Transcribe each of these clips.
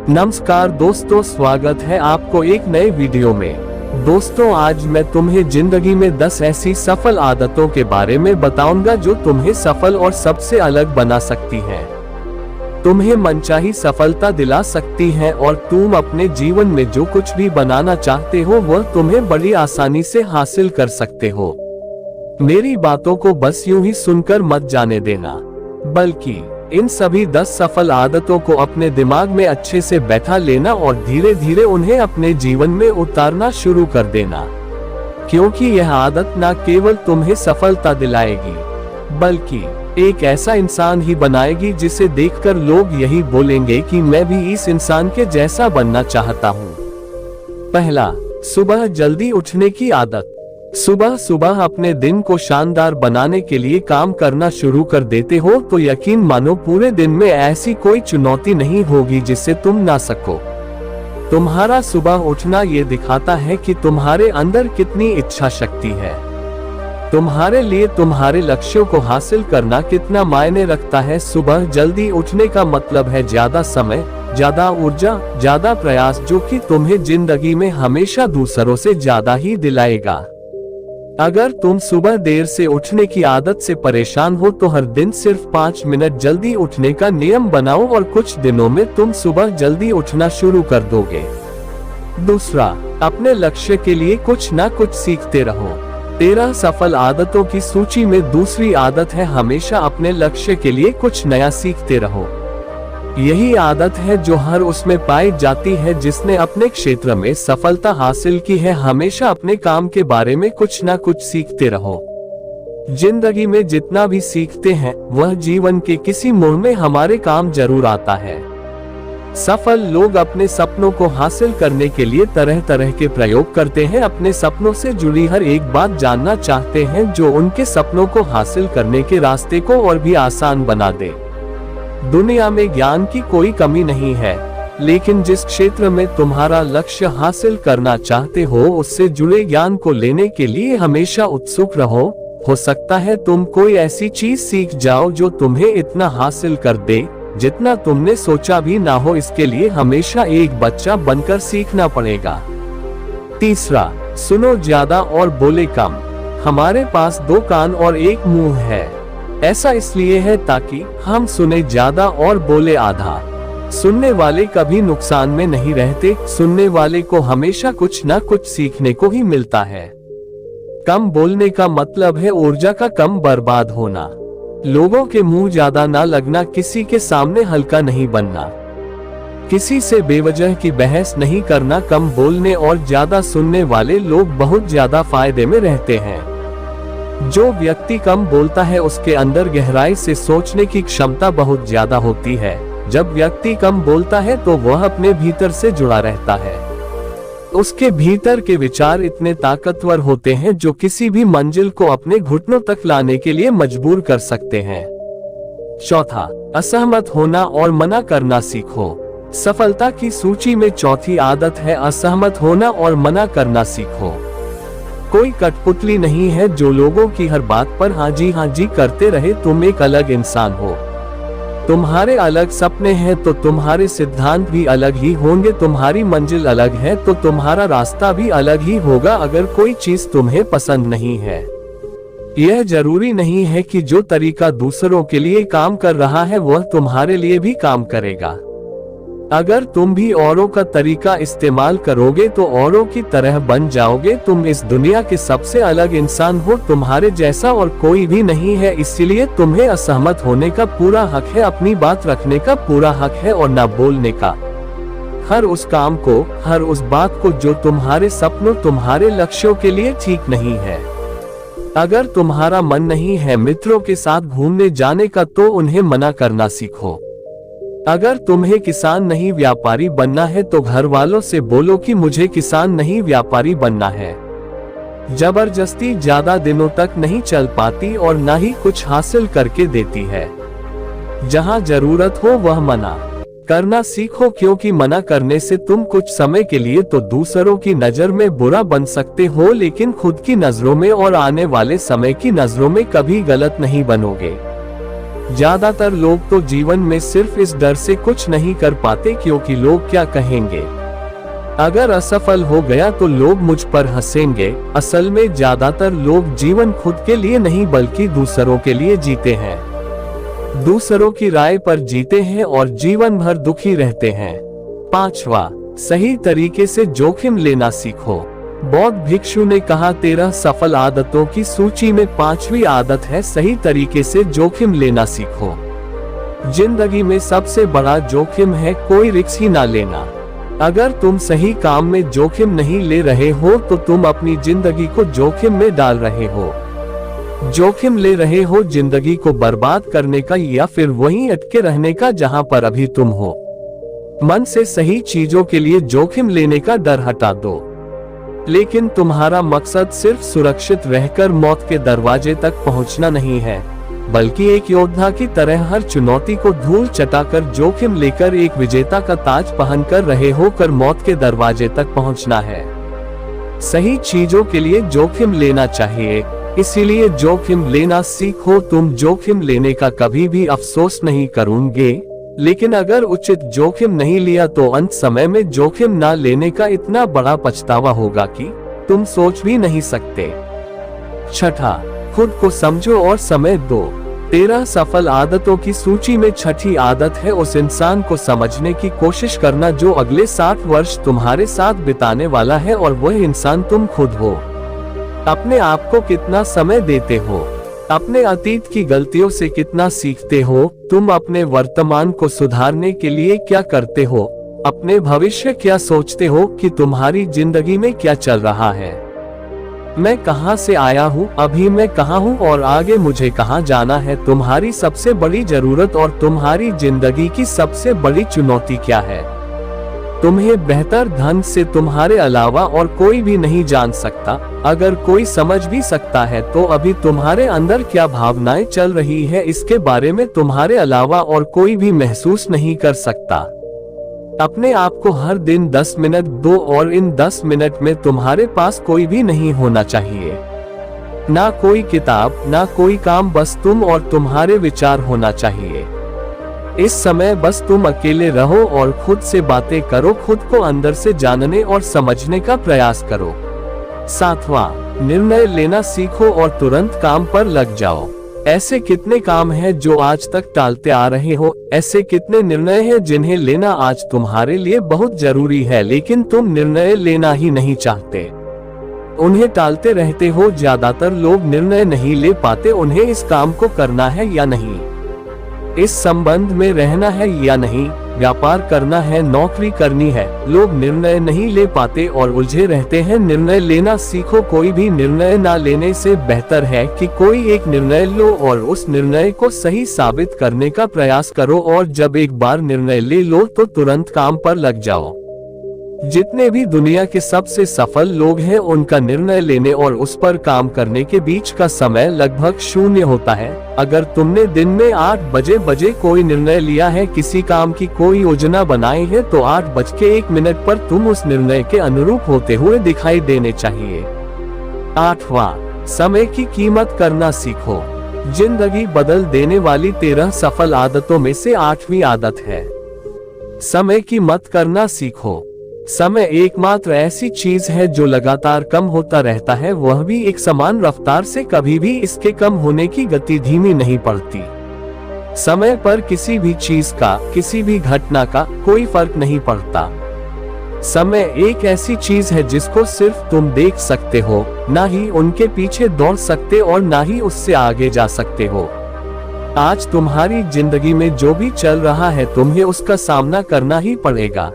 नमस्कार दोस्तों, स्वागत है आपको एक नए वीडियो में। दोस्तों, आज मैं तुम्हें जिंदगी में 10 ऐसी सफल आदतों के बारे में बताऊंगा जो तुम्हें सफल और सबसे अलग बना सकती हैं। तुम्हें मनचाही सफलता दिला सकती हैं और तुम अपने जीवन में जो कुछ भी बनाना चाहते हो वह तुम्हें बड़ी आसानी से हासिल कर सकते हो। मेरी बातों को बस यूं ही सुनकर मत जाने देना, बल्कि इन सभी 10 सफल आदतों को अपने दिमाग में अच्छे से बैठा लेना और धीरे धीरे उन्हें अपने जीवन में उतारना शुरू कर देना, क्योंकि यह आदत न केवल तुम्हें सफलता दिलाएगी बल्कि एक ऐसा इंसान ही बनाएगी जिसे देखकर लोग यही बोलेंगे कि मैं भी इस इंसान के जैसा बनना चाहता हूँ। पहला, सुबह जल्दी उठने की आदत। सुबह सुबह अपने दिन को शानदार बनाने के लिए काम करना शुरू कर देते हो तो यकीन मानो पूरे दिन में ऐसी कोई चुनौती नहीं होगी जिसे तुम ना सको। तुम्हारा सुबह उठना ये दिखाता है कि तुम्हारे अंदर कितनी इच्छा शक्ति है। तुम्हारे लिए तुम्हारे लक्ष्यों को हासिल करना कितना मायने रखता है। सुबह जल्दी उठने का मतलब है ज्यादा समय, ज्यादा ऊर्जा, ज्यादा प्रयास, जो कि तुम्हें जिंदगी में हमेशा दूसरों से ज्यादा ही दिलाएगा। अगर तुम सुबह देर से उठने की आदत से परेशान हो तो हर दिन सिर्फ 5 मिनट जल्दी उठने का नियम बनाओ और कुछ दिनों में तुम सुबह जल्दी उठना शुरू कर दोगे। दूसरा, अपने लक्ष्य के लिए कुछ ना कुछ सीखते रहो। 13 सफल आदतों की सूची में दूसरी आदत है हमेशा अपने लक्ष्य के लिए कुछ नया सीखते रहो। यही आदत है जो हर उसमें पाई जाती है जिसने अपने क्षेत्र में सफलता हासिल की है। हमेशा अपने काम के बारे में कुछ ना कुछ सीखते रहो। जिंदगी में जितना भी सीखते हैं वह जीवन के किसी मोड़ में हमारे काम जरूर आता है। सफल लोग अपने सपनों को हासिल करने के लिए तरह तरह के प्रयोग करते हैं। अपने सपनों से जुड़ी हर एक बात जानना चाहते हैं जो उनके सपनों को हासिल करने के रास्ते को और भी आसान बना दे। दुनिया में ज्ञान की कोई कमी नहीं है, लेकिन जिस क्षेत्र में तुम्हारा लक्ष्य हासिल करना चाहते हो उससे जुड़े ज्ञान को लेने के लिए हमेशा उत्सुक रहो। हो सकता है तुम कोई ऐसी चीज सीख जाओ जो तुम्हें इतना हासिल कर दे जितना तुमने सोचा भी ना हो। इसके लिए हमेशा एक बच्चा बनकर सीखना पड़ेगा। तीसरा, सुनो ज्यादा और बोले कम। हमारे पास 2 कान और 1 मुंह है। ऐसा इसलिए है ताकि हम सुने ज्यादा और बोले आधा। सुनने वाले कभी नुकसान में नहीं रहते। सुनने वाले को हमेशा कुछ ना कुछ सीखने को ही मिलता है। कम बोलने का मतलब है ऊर्जा का कम बर्बाद होना। लोगों के मुंह ज्यादा ना लगना, किसी के सामने हल्का नहीं बनना, किसी से बेवजह की बहस नहीं करना। कम बोलने और ज्यादा सुनने वाले लोग बहुत ज्यादा फायदे में रहते हैं। जो व्यक्ति कम बोलता है उसके अंदर गहराई से सोचने की क्षमता बहुत ज्यादा होती है। जब व्यक्ति कम बोलता है तो वह अपने भीतर से जुड़ा रहता है। उसके भीतर के विचार इतने ताकतवर होते हैं जो किसी भी मंजिल को अपने घुटनों तक लाने के लिए मजबूर कर सकते हैं। चौथा, असहमत होना और मना करना सीखो। सफलता की सूची में चौथी आदत है असहमत होना और मना करना सीखो। कोई कठपुतली नहीं है जो लोगों की हर बात पर हाँ जी करते रहे। तुम एक अलग इंसान हो। तुम्हारे अलग सपने हैं तो तुम्हारे सिद्धांत भी अलग ही होंगे। तुम्हारी मंजिल अलग है तो तुम्हारा रास्ता भी अलग ही होगा। अगर कोई चीज तुम्हें पसंद नहीं है, यह जरूरी नहीं है कि जो तरीका दूसरों के लिए काम कर रहा है वह तुम्हारे लिए भी काम करेगा। अगर तुम भी औरों का तरीका इस्तेमाल करोगे तो औरों की तरह बन जाओगे। तुम इस दुनिया के सबसे अलग इंसान हो। तुम्हारे जैसा और कोई भी नहीं है, इसीलिए तुम्हें असहमत होने का पूरा हक है, अपनी बात रखने का पूरा हक है और ना बोलने का। हर उस काम को, हर उस बात को जो तुम्हारे सपनों, तुम्हारे लक्ष्यों के लिए ठीक नहीं है। अगर तुम्हारा मन नहीं है मित्रों के साथ घूमने जाने का तो उन्हें मना करना सीखो। अगर तुम्हें किसान नहीं व्यापारी बनना है तो घर वालों से बोलो कि मुझे किसान नहीं व्यापारी बनना है। जबरदस्ती ज्यादा दिनों तक नहीं चल पाती और ना ही कुछ हासिल करके देती है। जहां जरूरत हो वह मना करना सीखो, क्योंकि मना करने से तुम कुछ समय के लिए तो दूसरों की नजर में बुरा बन सकते हो, लेकिन खुद की नजरों में और आने वाले समय की नजरों में कभी गलत नहीं बनोगे। ज्यादातर लोग तो जीवन में सिर्फ इस डर से कुछ नहीं कर पाते क्योंकि लोग क्या कहेंगे। अगर असफल हो गया तो लोग मुझ पर हंसेंगे। असल में ज्यादातर लोग जीवन खुद के लिए नहीं बल्कि दूसरों के लिए जीते हैं। दूसरों की राय पर जीते हैं और जीवन भर दुखी रहते हैं। 5वां, सही तरीके से जोखिम लेना सीखो। बौद्ध भिक्षु ने कहा 13 सफल आदतों की सूची में 5वीं आदत है सही तरीके से जोखिम लेना सीखो। जिंदगी में सबसे बड़ा जोखिम है कोई रिस्क ही ना लेना। अगर तुम सही काम में जोखिम नहीं ले रहे हो तो तुम अपनी जिंदगी को जोखिम में डाल रहे हो। जोखिम ले रहे हो जिंदगी को बर्बाद करने का या फिर वहीं अटके रहने का जहां पर अभी तुम हो। मन से सही चीजों के लिए जोखिम लेने का डर हटा दो। लेकिन तुम्हारा मकसद सिर्फ सुरक्षित रहकर मौत के दरवाजे तक पहुंचना नहीं है, बल्कि एक योद्धा की तरह हर चुनौती को धूल चटाकर जोखिम लेकर एक विजेता का ताज पहनकर रहे होकर मौत के दरवाजे तक पहुंचना है। सही चीजों के लिए जोखिम लेना चाहिए, इसीलिए जोखिम लेना सीखो। तुम जोखिम लेने का कभी भी अफसोस नहीं करोगे, लेकिन अगर उचित जोखिम नहीं लिया तो अंत समय में जोखिम ना लेने का इतना बड़ा पछतावा होगा कि तुम सोच भी नहीं सकते। 6, खुद को समझो और समय दो। 13 सफल आदतों की सूची में 6ठी आदत है उस इंसान को समझने की कोशिश करना जो अगले 60 वर्ष तुम्हारे साथ बिताने वाला है, और वह इंसान तुम खुद हो। अपने आप को कितना समय देते हो, अपने अतीत की गलतियों से कितना सीखते हो, तुम अपने वर्तमान को सुधारने के लिए क्या करते हो, अपने भविष्य क्या सोचते हो कि तुम्हारी जिंदगी में क्या चल रहा है। मैं कहां से आया हूं, अभी मैं कहां हूं और आगे मुझे कहां जाना है। तुम्हारी सबसे बड़ी जरूरत और तुम्हारी जिंदगी की सबसे बड़ी चुनौती क्या है। तुम्हें बेहतर ढंग से तुम्हारे अलावा और कोई भी नहीं जान सकता। अगर कोई समझ भी सकता है तो अभी तुम्हारे अंदर क्या भावनाएं चल रही है इसके बारे में तुम्हारे अलावा और कोई भी महसूस नहीं कर सकता। अपने आप को हर दिन 10 मिनट दो और इन 10 मिनट में तुम्हारे पास कोई भी नहीं होना चाहिए, ना कोई किताब, ना कोई काम, बस तुम और तुम्हारे विचार होना चाहिए। इस समय बस तुम अकेले रहो और खुद से बातें करो, खुद को अंदर से जानने और समझने का प्रयास करो। 7वां, निर्णय लेना सीखो और तुरंत काम पर लग जाओ। ऐसे कितने काम हैं जो आज तक टालते आ रहे हो, ऐसे कितने निर्णय हैं जिन्हें लेना आज तुम्हारे लिए बहुत जरूरी है, लेकिन तुम निर्णय लेना ही नहीं चाहते, उन्हें टालते रहते हो। ज्यादातर लोग निर्णय नहीं ले पाते उन्हें इस काम को करना है या नहीं, इस संबंध में रहना है या नहीं, व्यापार करना है, नौकरी करनी है। लोग निर्णय नहीं ले पाते और उलझे रहते हैं। निर्णय लेना सीखो। कोई भी निर्णय ना लेने से बेहतर है कि कोई एक निर्णय लो और उस निर्णय को सही साबित करने का प्रयास करो, और जब एक बार निर्णय ले लो तो तुरंत काम पर लग जाओ। जितने भी दुनिया के सबसे सफल लोग हैं उनका निर्णय लेने और उस पर काम करने के बीच का समय लगभग 0 होता है। अगर तुमने दिन में 8 बजे कोई निर्णय लिया है, किसी काम की कोई योजना बनाई है, तो 8:01 पर तुम उस निर्णय के अनुरूप होते हुए दिखाई देने चाहिए। 8वां, समय की कीमत करना सीखो। जिंदगी बदल देने वाली 13 सफल आदतों में से 8वीं आदत है समय की मत करना सीखो। समय एकमात्र ऐसी चीज है जो लगातार कम होता रहता है, वह भी एक समान रफ्तार से। कभी भी इसके कम होने की गति धीमी नहीं पड़ती। समय पर किसी भी चीज का, किसी भी घटना का कोई फर्क नहीं पड़ता। समय एक ऐसी चीज है जिसको सिर्फ तुम देख सकते हो, ना ही उनके पीछे दौड़ सकते और ना ही उससे आगे जा सकते हो। आज तुम्हारी जिंदगी में जो भी चल रहा है तुम्हें उसका सामना करना ही पड़ेगा।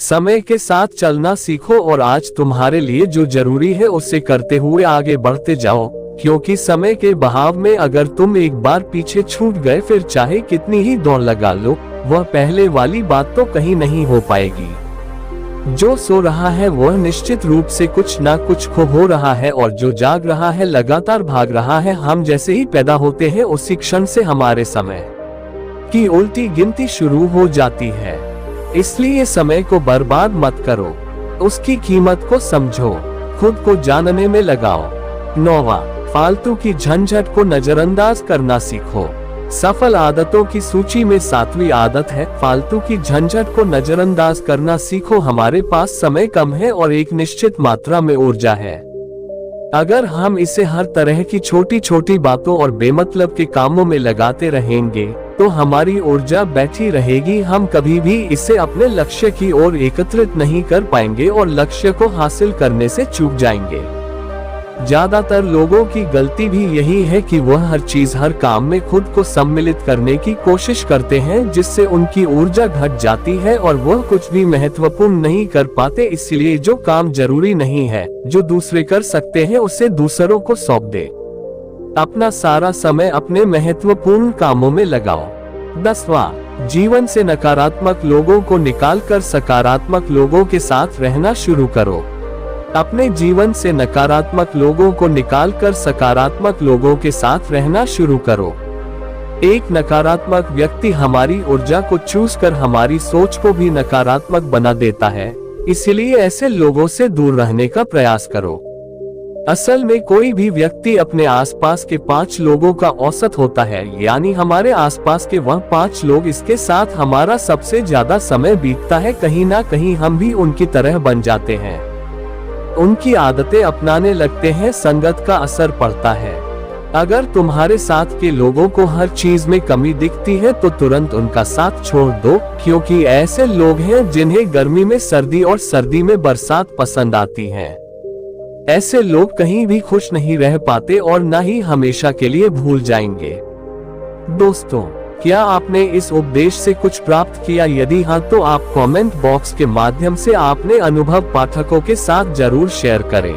समय के साथ चलना सीखो और आज तुम्हारे लिए जो जरूरी है उसे करते हुए आगे बढ़ते जाओ, क्योंकि समय के बहाव में अगर तुम एक बार पीछे छूट गए फिर चाहे कितनी ही दौड़ लगा लो, वह पहले वाली बात तो कहीं नहीं हो पाएगी। जो सो रहा है वह निश्चित रूप से कुछ ना कुछ खो हो रहा है, और जो जाग रहा है लगातार भाग रहा है। हम जैसे ही पैदा होते हैं उसी क्षण से हमारे समय की उल्टी गिनती शुरू हो जाती है। इसलिए समय को बर्बाद मत करो, उसकी कीमत को समझो, खुद को जानने में लगाओ। 9वां, फालतू की झंझट को नजरअंदाज करना सीखो। सफल आदतों की सूची में 7वीं आदत है, फालतू की झंझट को नजरअंदाज करना सीखो। हमारे पास समय कम है और एक निश्चित मात्रा में ऊर्जा है। अगर हम इसे हर तरह की छोटी छोटी बातों और बेमतलब के कामों में लगाते रहेंगे तो हमारी ऊर्जा बैठी रहेगी। हम कभी भी इसे अपने लक्ष्य की ओर एकत्रित नहीं कर पाएंगे और लक्ष्य को हासिल करने से चूक जाएंगे। ज्यादातर लोगों की गलती भी यही है कि वह हर चीज हर काम में खुद को सम्मिलित करने की कोशिश करते हैं, जिससे उनकी ऊर्जा घट जाती है और वह कुछ भी महत्वपूर्ण नहीं कर पाते। इसलिए जो काम जरूरी नहीं है, जो दूसरे कर सकते हैं, उसे दूसरों को सौंप दे। अपना सारा समय अपने महत्वपूर्ण कामों में लगाओ। 10वां, जीवन से नकारात्मक लोगों को निकालकर सकारात्मक लोगों के साथ रहना शुरू करो। अपने जीवन से नकारात्मक लोगों को निकालकर सकारात्मक लोगों के साथ रहना शुरू करो। एक नकारात्मक व्यक्ति हमारी ऊर्जा को चूस कर हमारी सोच को भी नकारात्मक बना देता है, इसलिए ऐसे लोगों से दूर रहने का प्रयास करो। असल में कोई भी व्यक्ति अपने आसपास के 5 लोगों का औसत होता है, यानी हमारे आसपास के वह 5 लोग, इसके साथ हमारा सबसे ज्यादा समय बीतता है। कहीं ना कहीं हम भी उनकी तरह बन जाते हैं, उनकी आदतें अपनाने लगते हैं, संगत का असर पड़ता है। अगर तुम्हारे साथ के लोगों को हर चीज में कमी दिखती है तो तुरंत उनका साथ छोड़ दो, क्योंकि ऐसे लोग हैं जिन्हें गर्मी में सर्दी और सर्दी में बरसात पसंद आती है। ऐसे लोग कहीं भी खुश नहीं रह पाते और न ही हमेशा के लिए भूल जाएंगे। दोस्तों, क्या आपने इस उपदेश से कुछ प्राप्त किया? यदि हाँ, तो आप कमेंट बॉक्स के माध्यम से अपने अनुभव पाठकों के साथ जरूर शेयर करें।